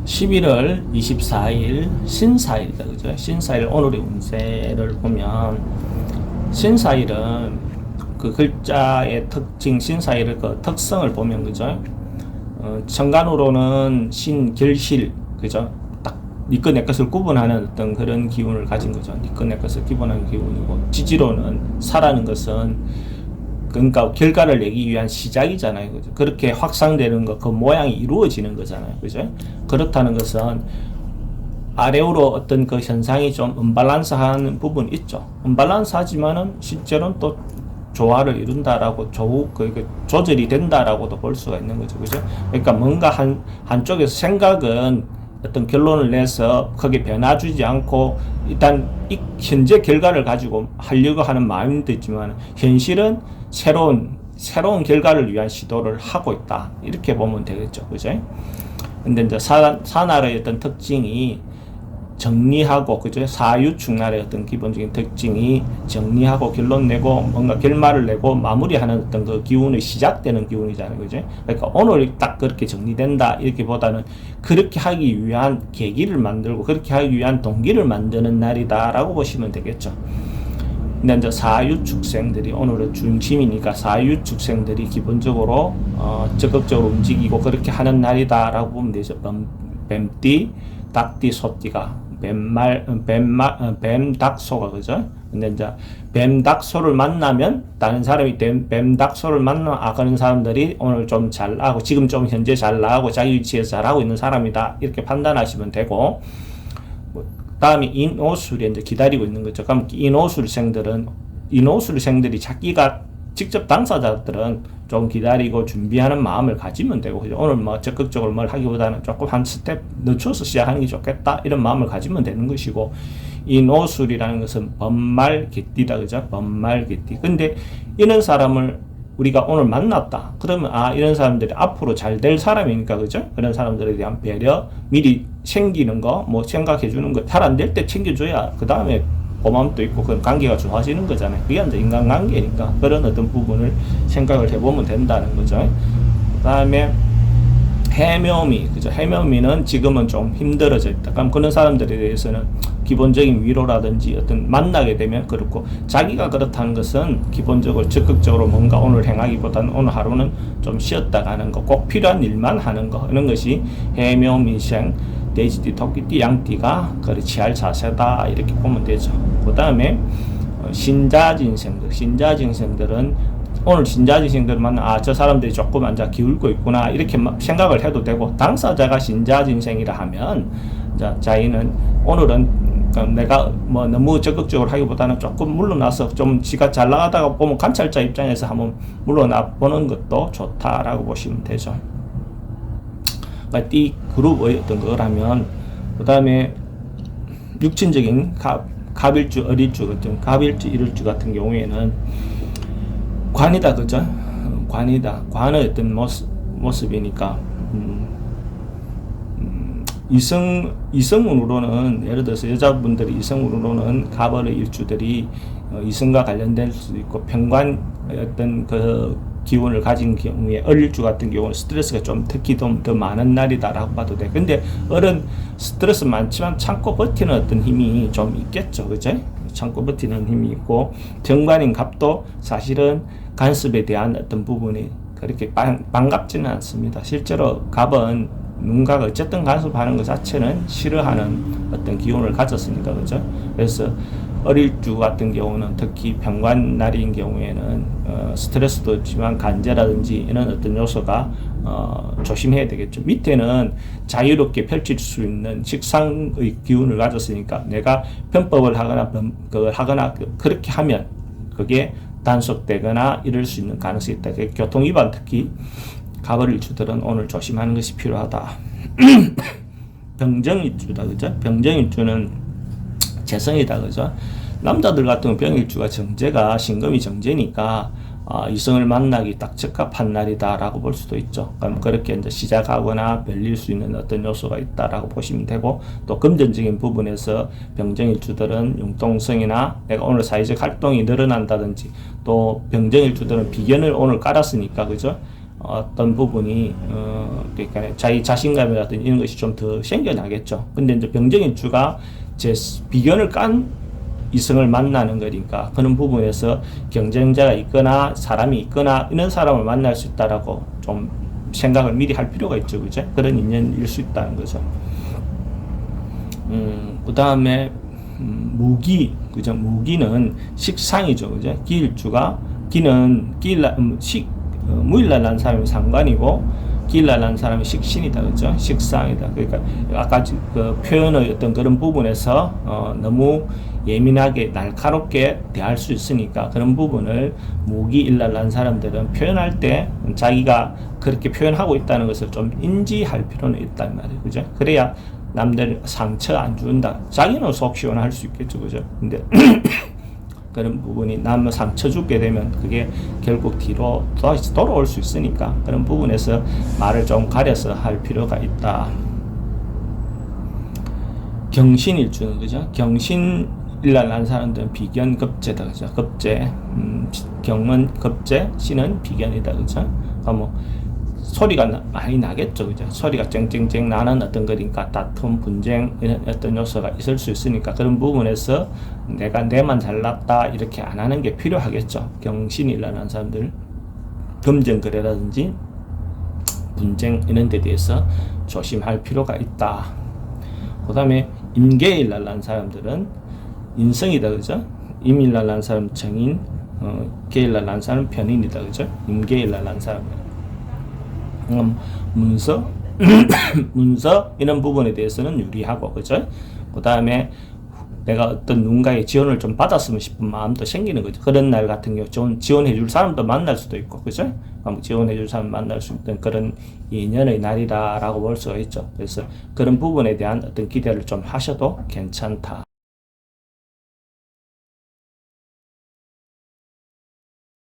11월 24일 신사일이다. 그죠? 신사일 오늘의 운세를 보면 신사일은 그 글자의 특징 신사일의 그 특성을 보면 그죠? 천간으로는 신결실 그죠? 딱 니꺼 내 것을 구분하는 어떤 그런 기운을 가진 거죠. 니꺼 내 것을 구분하는 기운이고 지지로는 사라는 것은 그러니까 결과를 내기 위한 시작이잖아요. 그죠? 그렇게 확산되는 거, 그 모양이 이루어지는 거잖아요. 그죠? 그렇다는 것은 아래로 어떤 그 현상이 좀 언밸런스한 부분이 있죠. 언밸런스하지만은 실제로는 또 조화를 이룬다라고 조절이 된다라고도 볼 수가 있는 거죠. 그죠? 그러니까 뭔가 한쪽에서 생각은 어떤 결론을 내서 크게 변화 주지 않고 일단 이 현재 결과를 가지고 하려고 하는 마음도 있지만 현실은 새로운 결과를 위한 시도를 하고 있다. 이렇게 보면 되겠죠. 그죠? 근데 이제 사날의 어떤 특징이 정리하고, 그죠? 사유축날의 어떤 기본적인 특징이 정리하고 결론 내고 뭔가 결말을 내고 마무리하는 어떤 그 기운이 시작되는 기운이잖아요. 그죠? 그러니까 오늘 딱 그렇게 정리된다. 이렇게 보다는 그렇게 하기 위한 계기를 만들고 그렇게 하기 위한 동기를 만드는 날이다라고 보시면 되겠죠. 근데 이제 사유축생들이 오늘은 중심이니까 사유축생들이 기본적으로 적극적으로 움직이고 그렇게 하는 날이다라고 보면 되죠. 뱀띠, 닭띠, 소띠가 뱀닭소가 그죠? 근데 이제 뱀닭소를 만나면 다른 사람이 뱀닭소를 만나면 그런 사람들이 오늘 좀 잘 나가고 지금 좀 현재 잘 나가고 자기 위치에서 잘하고 있는 사람이다 이렇게 판단하시면 되고, 다음에 인오술이 이제 기다리고 있는 거죠. 그럼 인오술생들이 자기가 직접 당사자들은 좀 기다리고 준비하는 마음을 가지면 되고, 그죠? 오늘 뭐 적극적으로 뭘 하기보다는 조금 한 스텝 늦춰서 시작하는 게 좋겠다 이런 마음을 가지면 되는 것이고, 인오술이라는 것은 번말개띠다. 그죠? 번말개띠. 근데 이런 사람을 우리가 오늘 만났다. 그러면 이런 사람들이 앞으로 잘 될 사람이니까 그죠? 그런 사람들에 대한 배려, 미리 챙기는 거, 뭐 생각해 주는 거, 잘 안 될 때 챙겨줘야 그 다음에 고마움도 있고 그런 관계가 좋아지는 거잖아요. 그게 이제 인간관계니까 그런 어떤 부분을 생각을 해보면 된다는 거죠. 그 다음에 해묘미, 그죠? 해묘미는 지금은 좀 힘들어져 있다. 그럼 그런 사람들에 대해서는 기본적인 위로라든지 어떤 만나게 되면 그렇고, 자기가 그렇다는 것은 기본적으로 적극적으로 뭔가 오늘 행하기보다는 오늘 하루는 좀 쉬었다 가는 거, 꼭 필요한 일만 하는 거, 이런 것이 해묘미생, 돼지띠, 토끼띠, 양띠가 그리 취할 자세다 이렇게 보면 되죠. 그 다음에 신자진생들은 오늘 신자진생들을 만나 저 사람들이 조금 앉아 기울고 있구나 이렇게 생각을 해도 되고, 당사자가 신자진생이라 하면 자기는 오늘은 내가 뭐 너무 적극적으로 하기보다는 조금 물러나서 좀 지가 잘 나가다가 보면 관찰자 입장에서 한번 물러나 보는 것도 좋다라고 보시면 되죠. 그러니까 이 그룹의 어떤 거라면, 그 다음에 육친적인 갑일주, 어릴주 같은 갑일주, 일일주 같은 경우에는 관이다. 그죠? 관이다. 관의 어떤 모습이니까 이성운으로는, 예를 들어서 여자분들이 이성운으로는 갑의 일주들이 이성과 관련될 수도 있고, 편관 어떤 그 기운을 가진 경우에 을일주 같은 경우는 스트레스가 좀 특히 더 많은 날이다라고 봐도 돼. 근데 을은 스트레스 많지만 참고 버티는 어떤 힘이 좀 있겠죠. 그죠? 참고 버티는 힘이 있고, 정관인 갑도 사실은 간섭에 대한 어떤 부분이 그렇게 반갑지는 않습니다. 실제로 갑은 누군가가 어쨌든 간섭하는 것 자체는 싫어하는 어떤 기운을 가졌으니까, 그죠? 그래서 어릴주 같은 경우는 특히 병관날인 경우에는 스트레스도 있지만 간제라든지 이런 어떤 요소가 조심해야 되겠죠. 밑에는 자유롭게 펼칠 수 있는 식상의 기운을 가졌으니까 내가 편법을 하거나 그렇게 하면 그게 단속되거나 이럴 수 있는 가능성이 있다. 교통위반 특히 갑을일주들은 오늘 조심하는 것이 필요하다. 병정일주다. 그죠? 병정일주는 재성이다. 그죠? 남자들 같은 병일주가 정제가 신금이 정제니까 이성을 만나기 딱 적합한 날이다라고 볼 수도 있죠. 그럼 그렇게 이제 시작하거나 별릴 수 있는 어떤 요소가 있다라고 보시면 되고, 또 금전적인 부분에서 병정일주들은 융통성이나 내가 오늘 사회적 활동이 늘어난다든지, 또 병정일주들은 비견을 오늘 깔았으니까 그죠? 어떤 부분이 그러니까 자기 자신감이라든지 이런 것이 좀 더 생겨나겠죠. 근데 이제 병정일주가 제 비견을 깐 이성을 만나는 거니까 그런 부분에서 경쟁자가 있거나 사람이 있거나 이런 사람을 만날 수 있다라고 좀 생각을 미리 할 필요가 있죠, 그죠? 그런 인연일 수 있다는 거죠. 그 다음에 무기, 그죠? 무기는 식상이죠, 그죠? 기일주가 기는 무일날 난 사람이 상관이고 기일날 난 사람이 식신이다, 그죠? 식상이다. 그러니까 아까 그 표현의 어떤 그런 부분에서 너무 예민하게 날카롭게 대할 수 있으니까 그런 부분을 무기일날 난 사람들은 표현할 때 자기가 그렇게 표현하고 있다는 것을 좀 인지할 필요는 있단 말이에요, 그죠? 그래야 남들 상처 안 준다. 자기는 속 시원할 수 있겠죠, 그죠? 근데 그런 부분이 남 상처 주게 되면 그게 결국 뒤로 다시 돌아올 수 있으니까 그런 부분에서 말을 좀 가려서 할 필요가 있다. 경신일주는 그죠? 경신일날 난 사람들은 비견급제다, 그죠? 급제, 경은 급제, 신은 비견이다, 그죠? 뭐 소리가 많이 나겠죠, 그죠? 소리가 쨍쨍쨍 나는 어떤 거니까 다툼, 분쟁 이런 어떤 요소가 있을 수 있으니까 그런 부분에서 내가 내만 잘났다 이렇게 안 하는 게 필요하겠죠. 경신일라는 사람들 금전거래라든지 분쟁 이런 데 대해서 조심할 필요가 있다. 그 다음에 임계일날 난 사람들은 인성이다, 그죠? 임일날 난 사람 정인, 계일날 난 사람 편인이다, 그죠? 임계일날 난 사람은 문서 문서 이런 부분에 대해서는 유리하고, 그죠? 그 다음에 내가 어떤 누군가의 지원을 좀 받았으면 싶은 마음도 생기는 거죠. 그런 날 같은 경우 지원해 줄 사람도 만날 수도 있고, 그죠? 지원해 줄 사람 만날 수 있는 그런 인연의 날이다라고 볼 수가 있죠. 그래서 그런 부분에 대한 어떤 기대를 좀 하셔도 괜찮다.